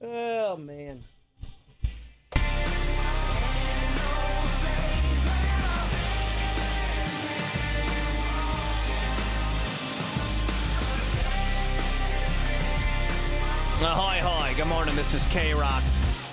Oh, man. Ahoy, hoy. Good morning. This is K-Rock.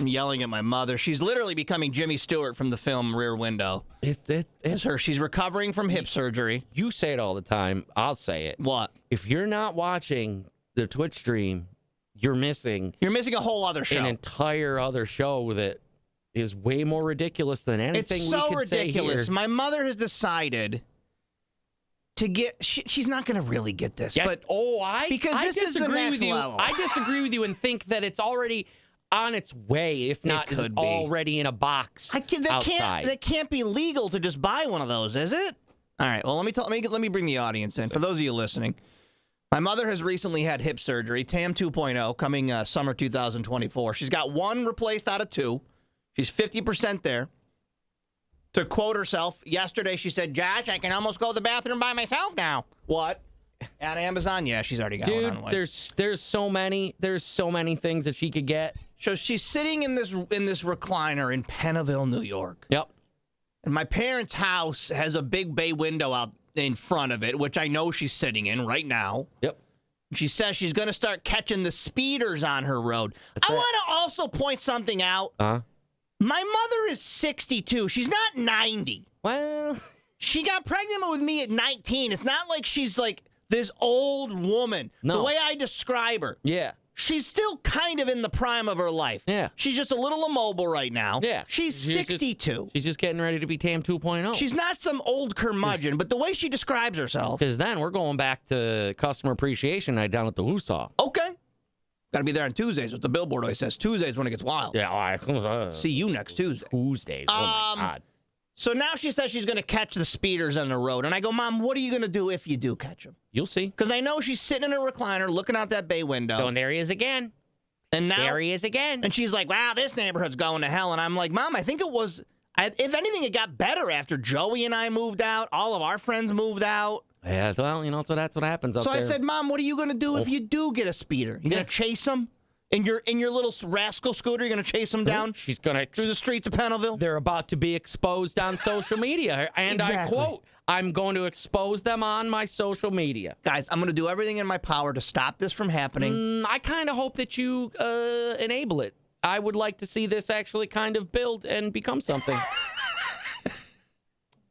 I'm yelling at my mother. She's literally becoming Jimmy Stewart from the film Rear Window. It's her. She's recovering from hip surgery. You say it all the time. I'll say it. What? If you're not watching the Twitch stream, you're missing a whole other show. an entire other show that is way more ridiculous than anything It's so we could say ridiculous. here. My mother has decided to get... she's not going to really get this. Yes. But Because I this is the disagree next with you. level. I disagree with you and think that it's already on its way, if not could it's be. already in a box outside. That can't be legal to just buy one of those, is it? All right. Well, let me bring the audience in. For those of you listening, my mother has recently had hip surgery, TAM 2.0, coming summer 2024. She's got one replaced out of two. She's 50% there. To quote herself, yesterday she said, "Josh, I can almost go to the bathroom by myself now." What? At Amazon? Yeah, she's already got one on the way. There's so many things that she could get. So she's sitting in this recliner in Pennville, New York. Yep. And my parents' house has a big bay window out in front of it, which I know she's sitting in right now. Yep. She says she's going to start catching the speeders on her road. I want to also point something out. My mother is 62. She's not 90. Well, she got pregnant with me at 19. It's not like she's like this old woman. No. The way I describe her. yeah. She's still kind of in the prime of her life. Yeah. She's just a little immobile right now. Yeah. She's 62. She's just getting ready to be TAM 2.0. She's not some old curmudgeon, but the way she describes herself. Because then we're going back to customer appreciation night down at the Woosaw. Okay. Got to be there on Tuesdays. What the billboard always says. Tuesdays when it gets wild. Yeah. See you next Tuesday. Tuesdays. Oh, my God. So now she says she's going to catch the speeders on the road. And I go, Mom, what are you going to do if you do catch them? You'll see. Because I know she's sitting in her recliner looking out that bay window. Oh, and there he is again. And now, There he is again. And she's like, wow, this neighborhood's going to hell. And I'm like, Mom, I think it was, if anything, it got better after Joey and I moved out. All of our friends moved out. Yeah, well, so that's what happens up So there. I said, Mom, what are you going to do if you do get a speeder? You going to chase them? In your little rascal scooter, you're going to chase them down She's going to through the streets of Pennville? They're about to be exposed on social media. And Exactly. I quote, I'm going to expose them on my social media. Guys, I'm going to do everything in my power to stop this from happening. I kind of hope that you enable it. I would like to see this actually kind of build and become something.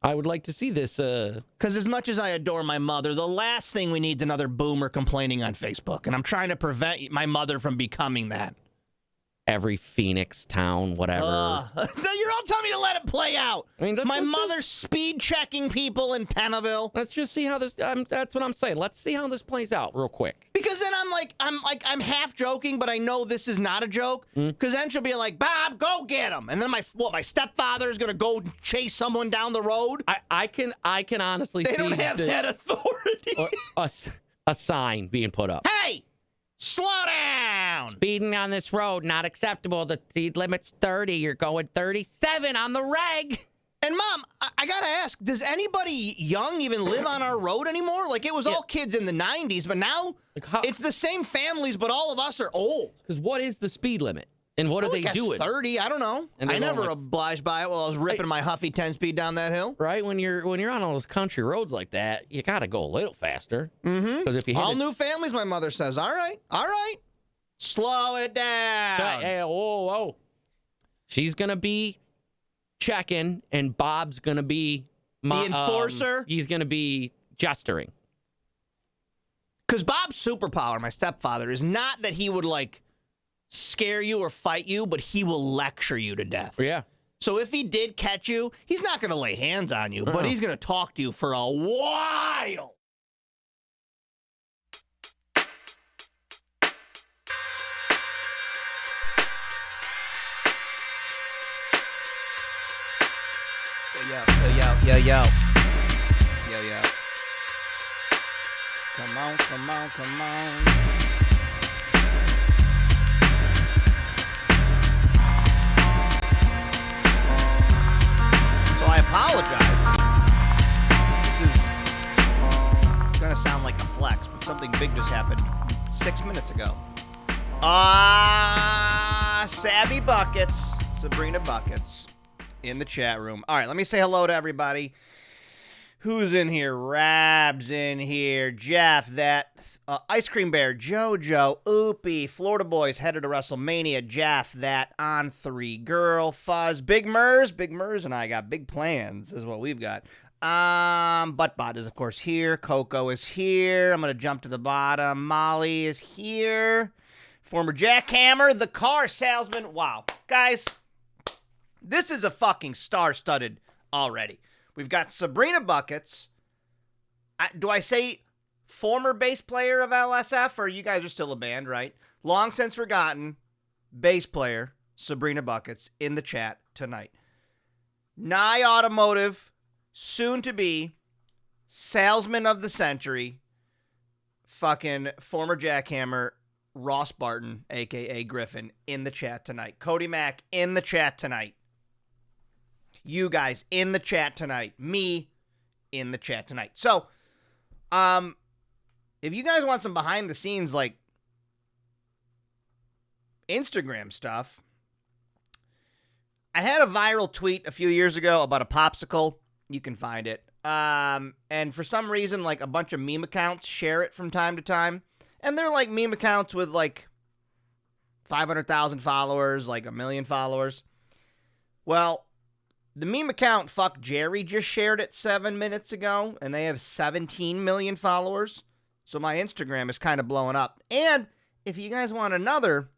I would like to see this. Because as much as I adore my mother, the last thing we need is another boomer complaining on Facebook. And I'm trying to prevent my mother from becoming that. Every Phoenix town, whatever. You're all telling me to let it play out. I mean, my let's mother's speed checking people in Pennville. Let's just see how this. That's what I'm saying. Let's see how this plays out real quick. Because then I'm half joking, but I know this is not a joke. Because then she'll be like, Bob, go get him. And then my stepfather is gonna go chase someone down the road. I can honestly They see don't have that authority. a sign being put up. Hey, slow down. Speeding on this road, not acceptable. The speed limit's 30. You're going 37 on the reg. And Mom, I gotta ask, does anybody young even live on our road anymore? Like, it was all kids in the 90s, but now it's the same families, but all of us are old. Because what is the speed limit? And what are they doing? 30, I don't know. And I they're never going like- obliged by it while I was ripping my Huffy 10-speed down that hill. Right? When you're on all those country roads like that, you got to go a little faster. Mm-hmm. Because if you hit All new families, my mother says, all right. Slow it down. Hey, whoa. She's going to be checking, and Bob's going to be... The enforcer? He's going to be gesturing. Because Bob's superpower, my stepfather, is not that he would, like, scare you or fight you, but he will lecture you to death. Yeah. So if he did catch you, he's not going to lay hands on you, but he's going to talk to you for a while. Yo. Come on. So I apologize. This is going to sound like a flex, but something big just happened 6 minutes ago. Savvy Buckets, Sabrina Buckets, in the chat room. All right, let me say hello to everybody. Who's in here? Rab's in here. Jeff, that Ice Cream Bear, JoJo, Oopie, Florida Boys headed to WrestleMania. Jeff, that On 3 Girl, Fuzz, Big Mers and I got big plans, is what we've got. Buttbot is, of course, here. Coco is here. I'm going to jump to the bottom. Molly is here. Former jackhammer, the car salesman. Wow. Guys, this is a fucking star-studded already. We've got Sabrina Buckets. Do I say former bass player of LSF, or you guys are still a band, right? Long since forgotten bass player, Sabrina Buckets, in the chat tonight. Nye Automotive, soon to be salesman of the century, fucking former jackhammer, Ross Barton, a.k.a. Griffin, in the chat tonight. Cody Mack, in the chat tonight. You guys, in the chat tonight. Me, in the chat tonight. So, if you guys want some behind-the-scenes, like, Instagram stuff, I had a viral tweet a few years ago about a popsicle. You can find it. And for some reason, like, a bunch of meme accounts share it from time to time. And they're, like, meme accounts with, like, 500,000 followers, like, 1 million followers. Well, the meme account Fuck Jerry just shared it 7 minutes ago, and they have 17 million followers. So my Instagram is kind of blowing up. And if you guys want another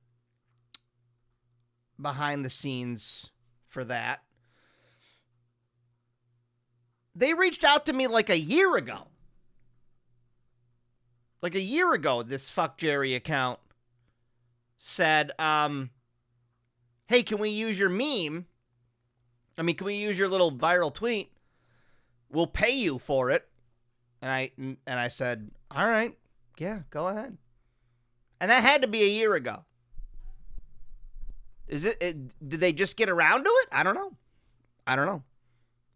behind the scenes for that, they reached out to me like a year ago. Like a year ago, this Fuck Jerry account said, hey, can we use your meme? I mean, can we use your little viral tweet? We'll pay you for it. And I said, all right, yeah, go ahead. And that had to be a year ago. Did they just get around to it? I don't know.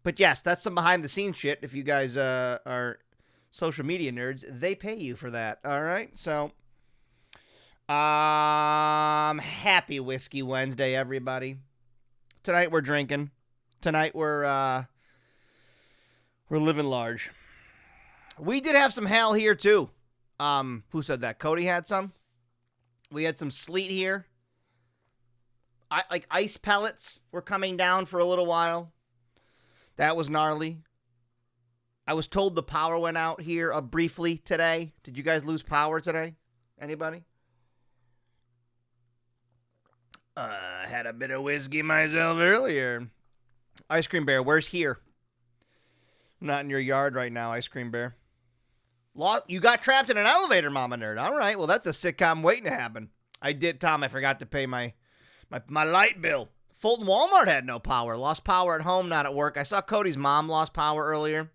But yes, that's some behind the scenes shit. If you guys are social media nerds, they pay you for that. All right. So, happy Whiskey Wednesday, everybody. Tonight we're drinking. Tonight we're living large. We did have some hail here too. Who said that? Cody had some. We had some sleet here. Like ice pellets were coming down for a little while. That was gnarly. I was told the power went out here briefly today. Did you guys lose power today? Anybody? I had a bit of whiskey myself earlier. Ice Cream Bear, where's here? I'm not in your yard right now, Ice Cream Bear. You got trapped in an elevator, Mama Nerd. All right, well, that's a sitcom waiting to happen. I did, Tom. I forgot to pay my light bill. Fulton Walmart had no power. Lost power at home, not at work. I saw Cody's mom lost power earlier.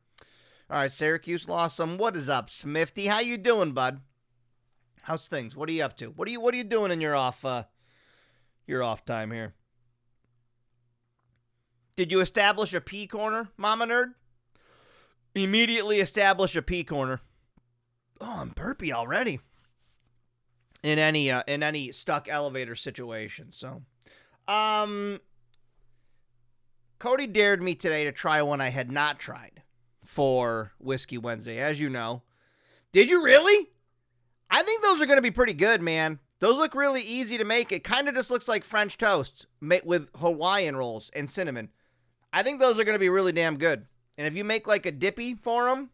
All right, Syracuse lost some. What is up, Smithy? How you doing, bud? How's things? What are you up to? What are you doing in your off time here? Did you establish a pee corner, Mama Nerd? Immediately establish a pee corner. Oh, I'm burpy already. In any stuck elevator situation. So, Cody dared me today to try one I had not tried for Whiskey Wednesday, as you know. Did you really? I think those are going to be pretty good, man. Those look really easy to make. It kind of just looks like French toast with Hawaiian rolls and cinnamon. I think those are going to be really damn good. And if you make like a dippy for them,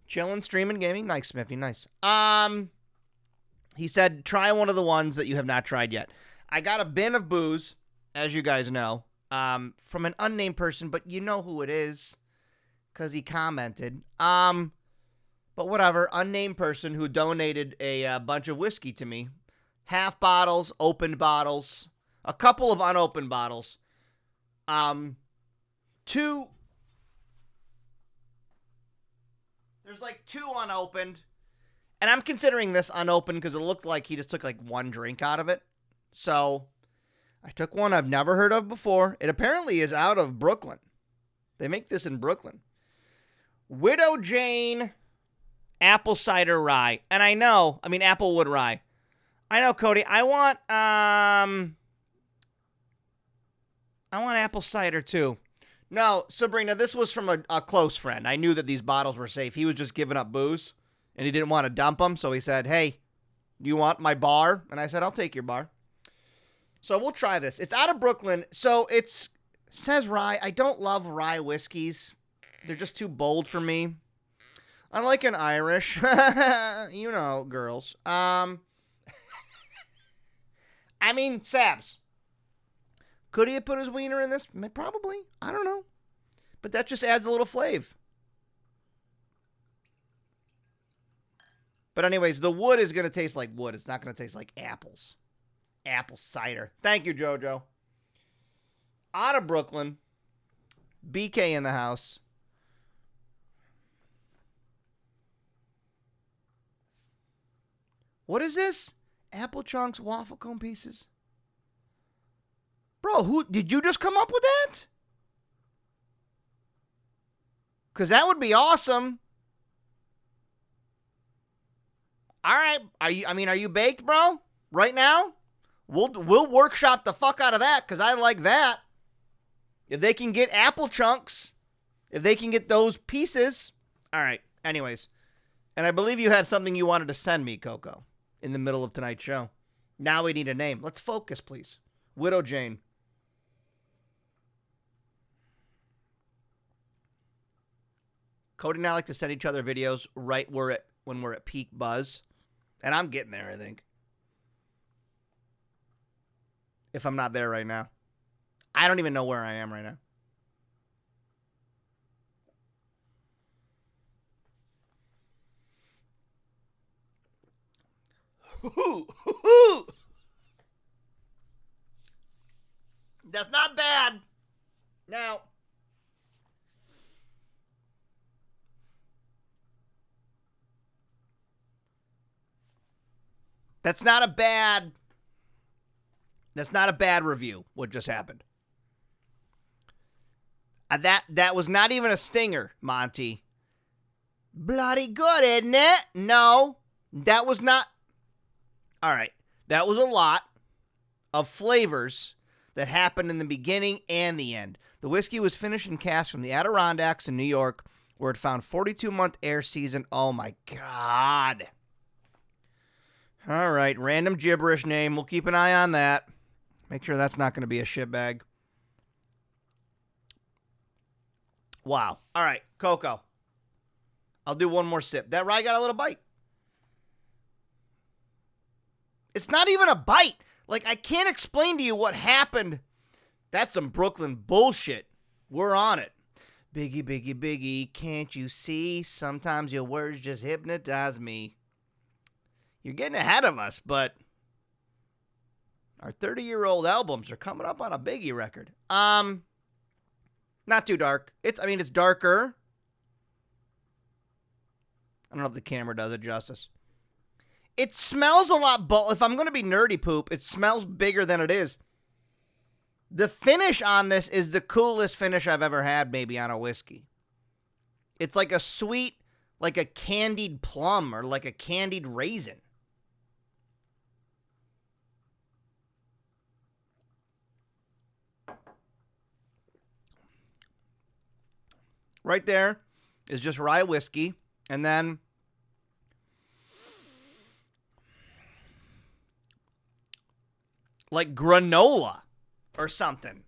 chilling, streaming, gaming. Nice, Smithy, nice. He said, try one of the ones that you have not tried yet. I got a bin of booze, as you guys know, from an unnamed person, but you know who it is because he commented. But whatever, unnamed person who donated a bunch of whiskey to me. Half bottles, opened bottles, a couple of unopened bottles. Two. There's like 2 unopened. And I'm considering this unopened because it looked like he just took like 1 drink out of it. So I took one I've never heard of before. It apparently is out of Brooklyn. They make this in Brooklyn. Widow Jane apple cider rye. And I know, applewood rye. I know, Cody. I want apple cider too. No, Sabrina, this was from a close friend. I knew that these bottles were safe. He was just giving up booze, and he didn't want to dump them, so he said, hey, do you want my bar? And I said, I'll take your bar. So we'll try this. It's out of Brooklyn, so says rye. I don't love rye whiskeys. They're just too bold for me. I like an Irish. You know, girls. Sabs. Could he have put his wiener in this? Probably. I don't know. But that just adds a little flav. But anyways, the wood is going to taste like wood. It's not going to taste like apples. Apple cider. Thank you, JoJo. Out of Brooklyn. BK in the house. What is this? Apple chunks, waffle cone pieces. Bro, who did you just come up with that? Because that would be awesome. All right. Are you baked, bro? Right now? We'll workshop the fuck out of that because I like that. If they can get apple chunks, if they can get those pieces. All right. Anyways. And I believe you had something you wanted to send me, Coco, in the middle of tonight's show. Now we need a name. Let's focus, please. Widow Jane. Cody and I like to send each other videos right when we're at peak buzz. And I'm getting there, I think. If I'm not there right now. I don't even know where I am right now. That's not bad. Now, that's not a bad review, what just happened. That was not even a stinger, Monty. Bloody good, isn't it? No, that was not. All right, that was a lot of flavors that happened in the beginning and the end. The whiskey was finished in casks from the Adirondacks in New York, where it found 42-month air season. Oh, my God. All right, random gibberish name. We'll keep an eye on that. Make sure that's not going to be a shitbag. Wow. All right, Coco. I'll do one more sip. That rye got a little bite. It's not even a bite. Like, I can't explain to you what happened. That's some Brooklyn bullshit. We're on it. Biggie, biggie, biggie, can't you see? Sometimes your words just hypnotize me. You're getting ahead of us, but our 30-year-old albums are coming up on a Biggie record. Not too dark. It's darker. I don't know if the camera does it justice. It smells a lot bold. If I'm going to be nerdy poop, it smells bigger than it is. The finish on this is the coolest finish I've ever had maybe on a whiskey. It's like a sweet, like a candied plum or like a candied raisin. Right there is just rye whiskey. And then like granola or something.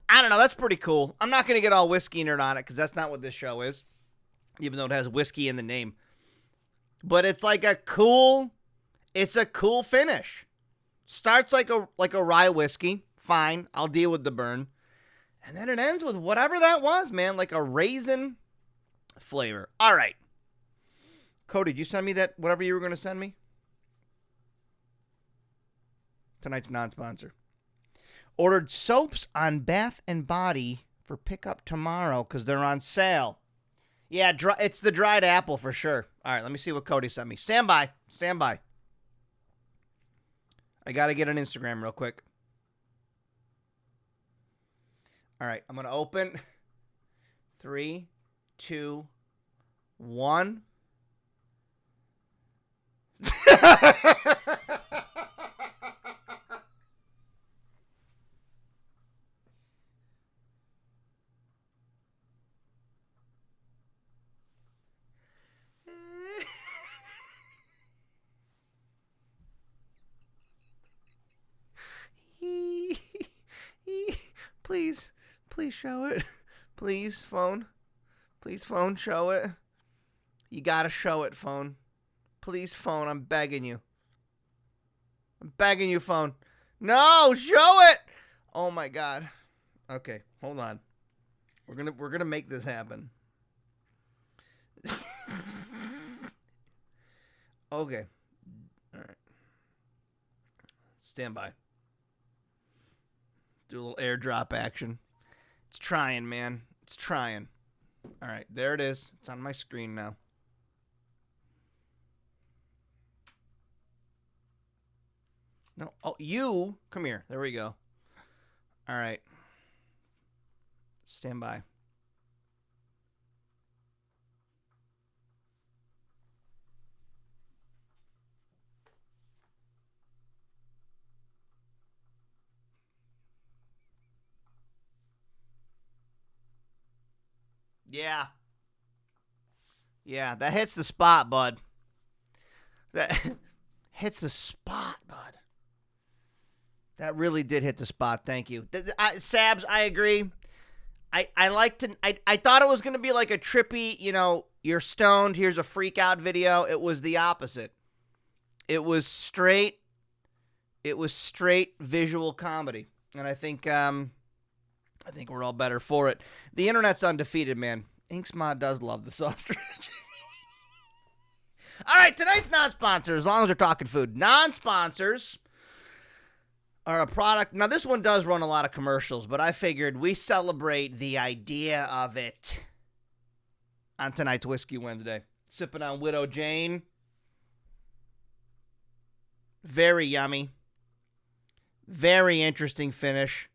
I don't know. That's pretty cool. I'm not going to get all whiskey nerd on it because that's not what this show is, even though it has whiskey in the name. But it's like a cool finish. Starts like a rye whiskey. Fine. I'll deal with the burn. And then it ends with whatever that was, man. Like a raisin flavor. All right. Cody, did you send me that, whatever you were going to send me? Tonight's non-sponsor. Ordered soaps on Bath and Body for pickup tomorrow because they're on sale. Yeah, it's the dried apple for sure. All right, let me see what Cody sent me. Stand by. I got to get an Instagram real quick. All right, I'm going to open. 3, 2, 1. Please show it. Please, phone. Please, phone, show it. You gotta show it, phone. Please, phone, I'm begging you. I'm begging you, phone. No, show it! Oh my God. Okay, hold on. We're gonna make this happen. Okay. All right. Stand by. Do a little airdrop action. It's trying, man. It's trying. All right, there it is. It's on my screen now. No. Oh, you. Come here. There we go. All right. Stand by. Yeah. Yeah, that hits the spot, bud. That hits the spot, bud. That really did hit the spot. Thank you. Sabs, I agree. I like to. I thought it was going to be like a trippy, you're stoned, here's a freak out video. It was the opposite. It was straight visual comedy. And I think we're all better for it. The internet's undefeated, man. Inksmod does love the sausage. All right, tonight's non-sponsor, as long as we're talking food. Non-sponsors are a product. Now, this one does run a lot of commercials, but I figured we celebrate the idea of it on tonight's Whiskey Wednesday. Sipping on Widow Jane. Very yummy. Very interesting finish.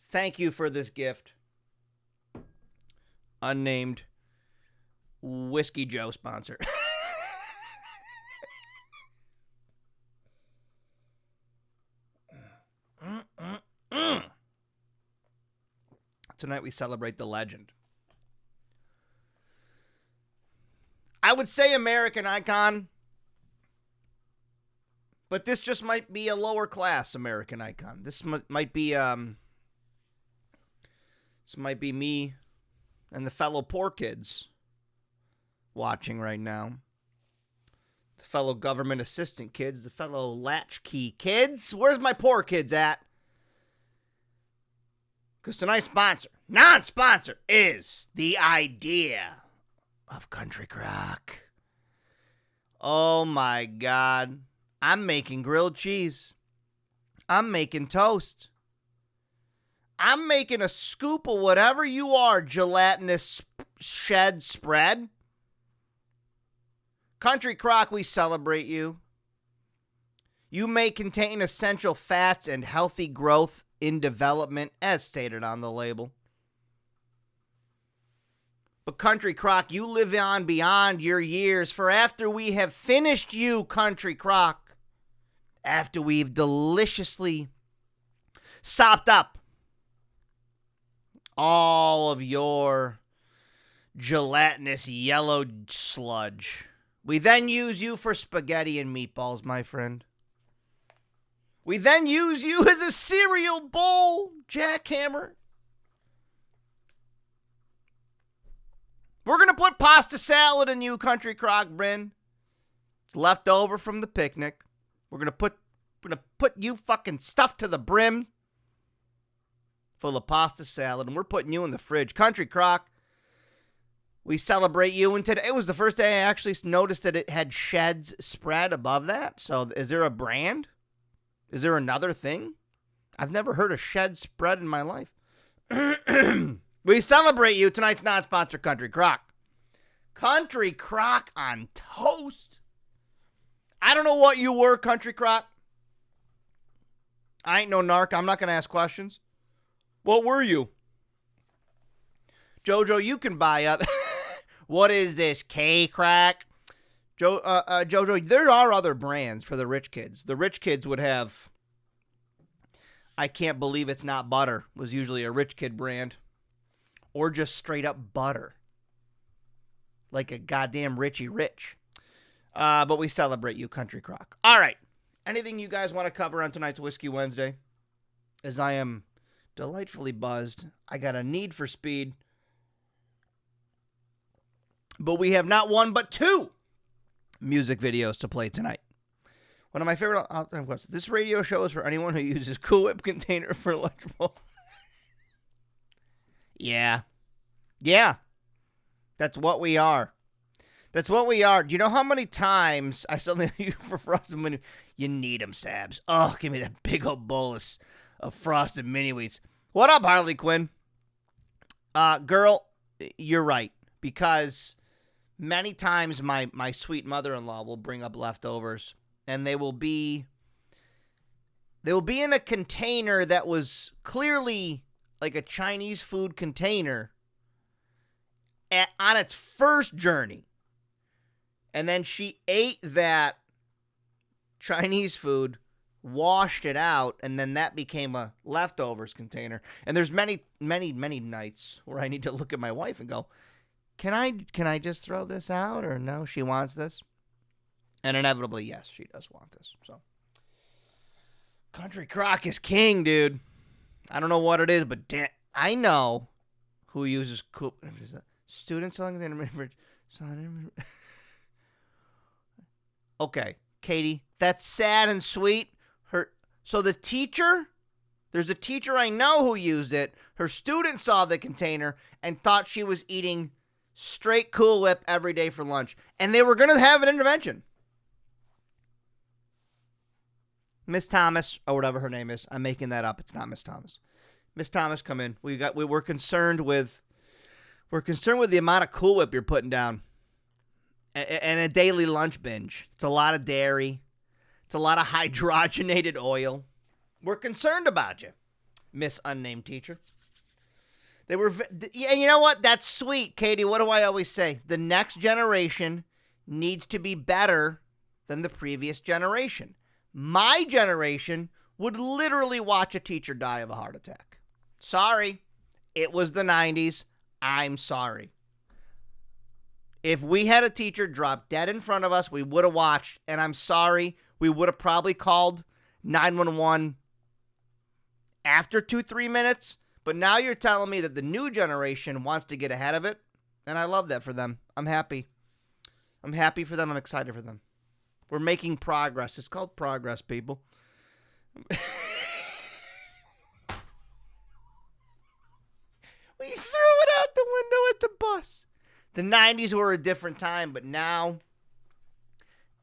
Thank you for this gift. Unnamed Whiskey Joe sponsor. Tonight we celebrate the legend. I would say American icon, but this just might be a lower class American icon. This might be me and the fellow poor kids watching right now. The fellow government assistant kids, the fellow latchkey kids. Where's my poor kids at? Because tonight's non-sponsor, is the idea of Country Crock. Oh my God. I'm making grilled cheese. I'm making toast. I'm making a scoop of whatever you are, gelatinous shed spread. Country Crock, we celebrate you. You may contain essential fats and healthy growth in development, as stated on the label. But Country Crock, you live on beyond your years, for after we have finished you, Country Crock, after we've deliciously sopped up all of your gelatinous yellow sludge, we then use you for spaghetti and meatballs, my friend. We then use you as a cereal bowl, jackhammer. We're going to put pasta salad in you, Country Crock, Bryn. It's left over from the picnic. We're going to put you fucking stuffed to the brim full of pasta salad, and we're putting you in the fridge. Country Crock, we celebrate you, and today it was the first day I actually noticed that it had sheds spread above that. So is there a brand? Is there another thing? I've never heard of shed spread in my life. We celebrate you. Tonight's non-sponsor, Country Crock. Country Crock on toast. I don't know what you were, Country Crock. I ain't no narc. I'm not going to ask questions. What were you? Jojo, you can buy up. What is this, K-Crack? Jojo, there are other brands for the rich kids. The rich kids would have, I can't believe it's not butter, was usually a rich kid brand. Or just straight up butter. Like a goddamn Richie Rich. But we celebrate you, Country Crock. All right. Anything you guys want to cover on tonight's Whiskey Wednesday? As I am delightfully buzzed. I got a need for speed. But we have not one, but two music videos to play tonight. One of my favorite... This radio show is for anyone who uses Cool Whip container for electrical... Yeah. That's what we are. Do you know how many times I still need you for Frosted Mini? You need them, Sabs. Oh, give me that big old bolus of Frosted Mini Wheats. What up, Harley Quinn? Girl, you're right. Because many times my sweet mother-in-law will bring up leftovers, and they will be in a container that was clearly like a Chinese food container on its first journey. And then she ate that Chinese food, washed it out, and then that became a leftovers container. And there's many, many, many nights where I need to look at my wife and go, can I just throw this out? Or no, she wants this? And inevitably, yes, she does want this. So, Country Crock is king, dude. I don't know what it is, but I know who uses student selling the Okay, Katie, that's sad and sweet. So the teacher, there's a teacher I know who used it. Her student saw the container and thought she was eating straight Cool Whip every day for lunch, and they were going to have an intervention. Miss Thomas, or whatever her name is. I'm making that up. It's not Miss Thomas. Miss Thomas, come in. We're concerned with the amount of Cool Whip you're putting down. And a daily lunch binge. It's a lot of dairy. It's a lot of hydrogenated oil. We're concerned about you, Miss Unnamed Teacher. Yeah, you know what? That's sweet, Katie. What do I always say? The next generation needs to be better than the previous generation. My generation would literally watch a teacher die of a heart attack. Sorry. It was the 90s. I'm sorry. If we had a teacher drop dead in front of us, we would have watched, and I'm sorry, we would have probably called 911 after 2-3 minutes, but now you're telling me that the new generation wants to get ahead of it, and I love that for them. I'm happy. I'm happy for them. I'm excited for them. We're making progress. It's called progress, people. We threw it out the window at the bus. The 90s were a different time, but now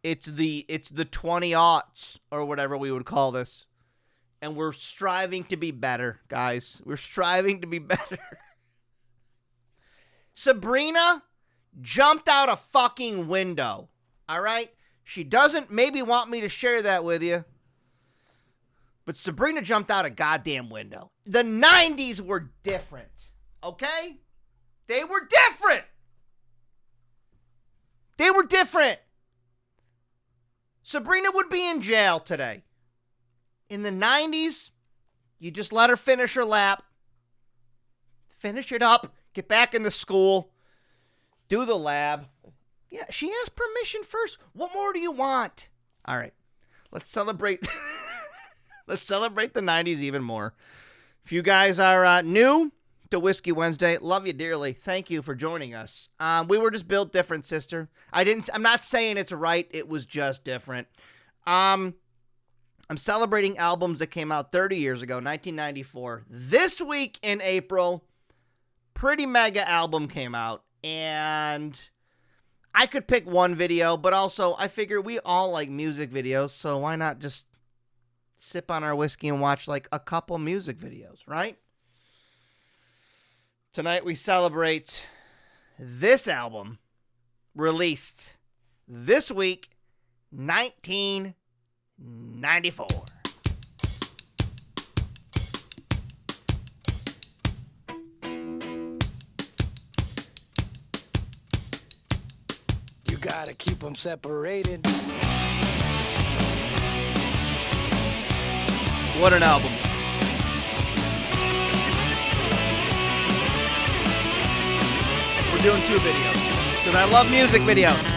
it's the 20-aughts or whatever we would call this. And we're striving to be better, guys. We're striving to be better. Sabrina jumped out a fucking window. All right? She doesn't maybe want me to share that with you. But Sabrina jumped out a goddamn window. The 90s were different. Okay? They were different. They were different. Sabrina would be in jail today. In the 90s, you just let her finish her lap. Finish it up. Get back in the school. Do the lab. Yeah, she asked permission first. What more do you want? All right. Let's celebrate. Let's celebrate the 90s even more. If you guys are new to Whiskey Wednesday, love you dearly. Thank you for joining us. We were just built different, sister. I'm not saying it's right. It was just different. I'm celebrating albums that came out 30 years ago, 1994. This week in April, Pretty Mega album came out, and I could pick one video, but also I figure we all like music videos, so why not just sip on our whiskey and watch like a couple music videos, right? Tonight we celebrate this album released this week, 1994. try to keep them separated. What an album. We're doing 2 videos because I love music videos.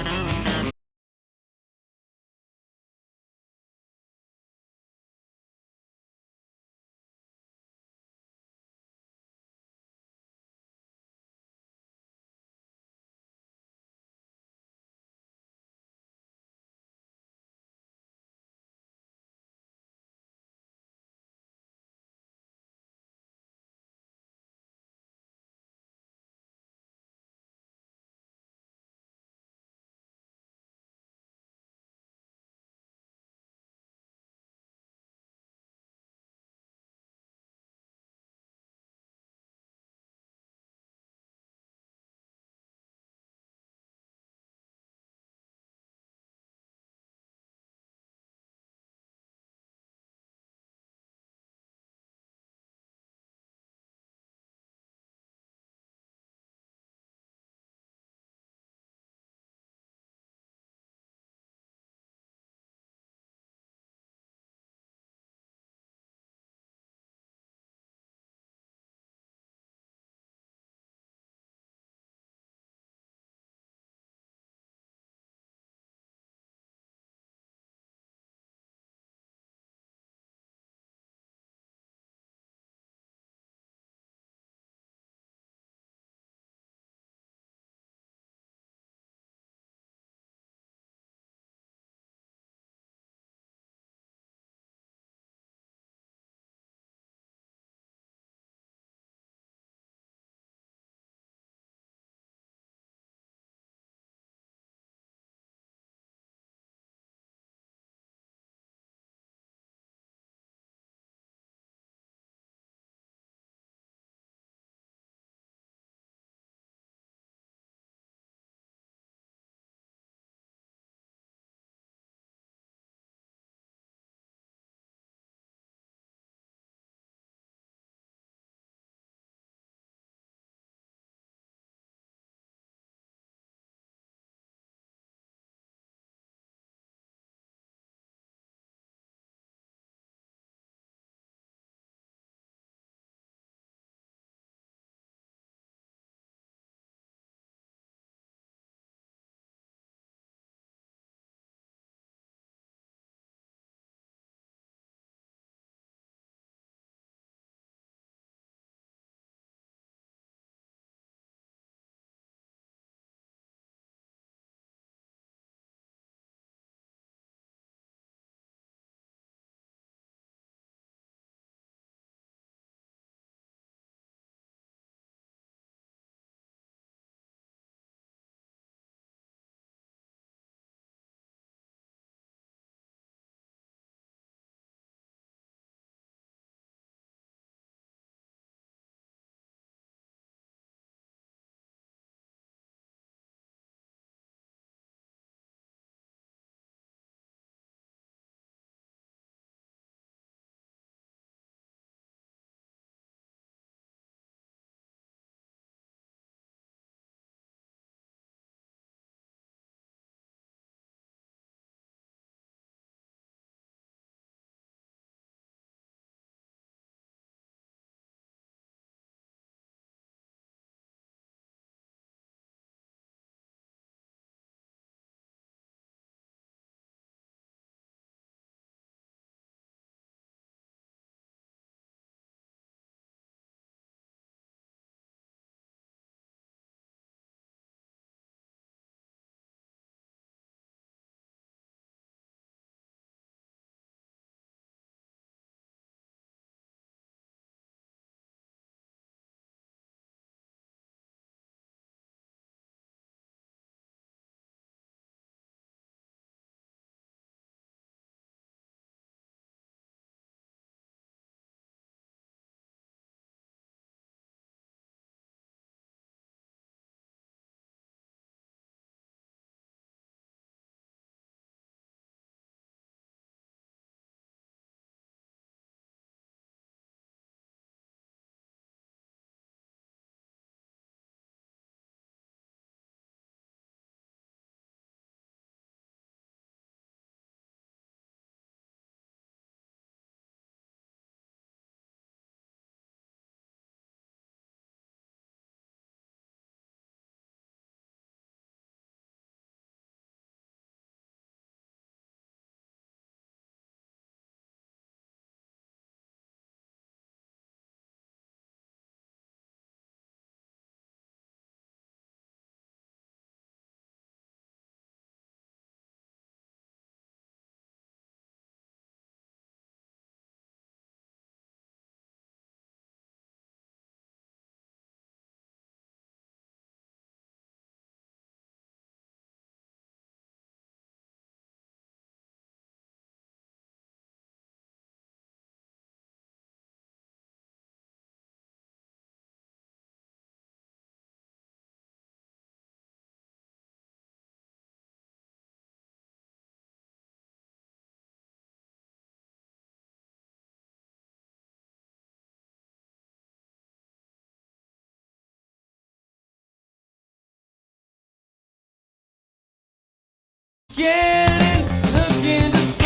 Can't look in the store.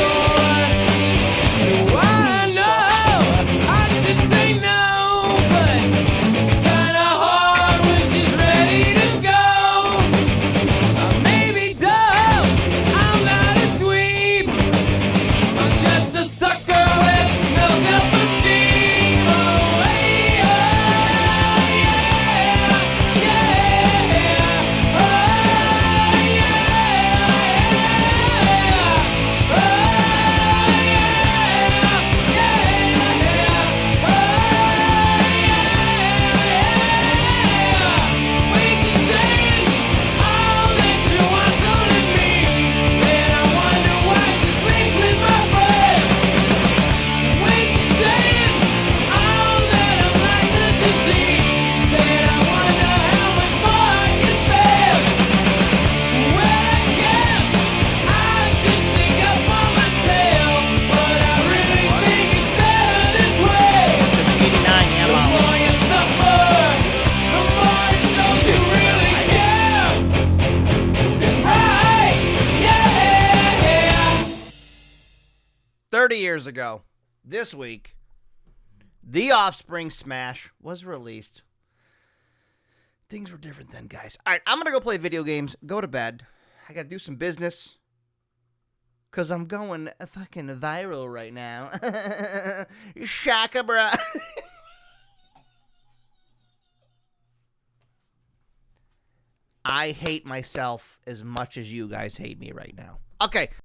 I know I should say no, but it's kinda hard when she's ready to go. I may be dumb, I'm not a dweeb. I'm just a sucker with no self-esteem. Oh, hey, oh, yeah, yeah, oh, Yamaha. 30 years ago, this week, The Offspring Smash was released. Things were different then, guys. All right, I'm going to go play video games, go to bed. I got to do some business. Because I'm going fucking viral right now. Shaka, bruh. I hate myself as much as you guys hate me right now. Okay.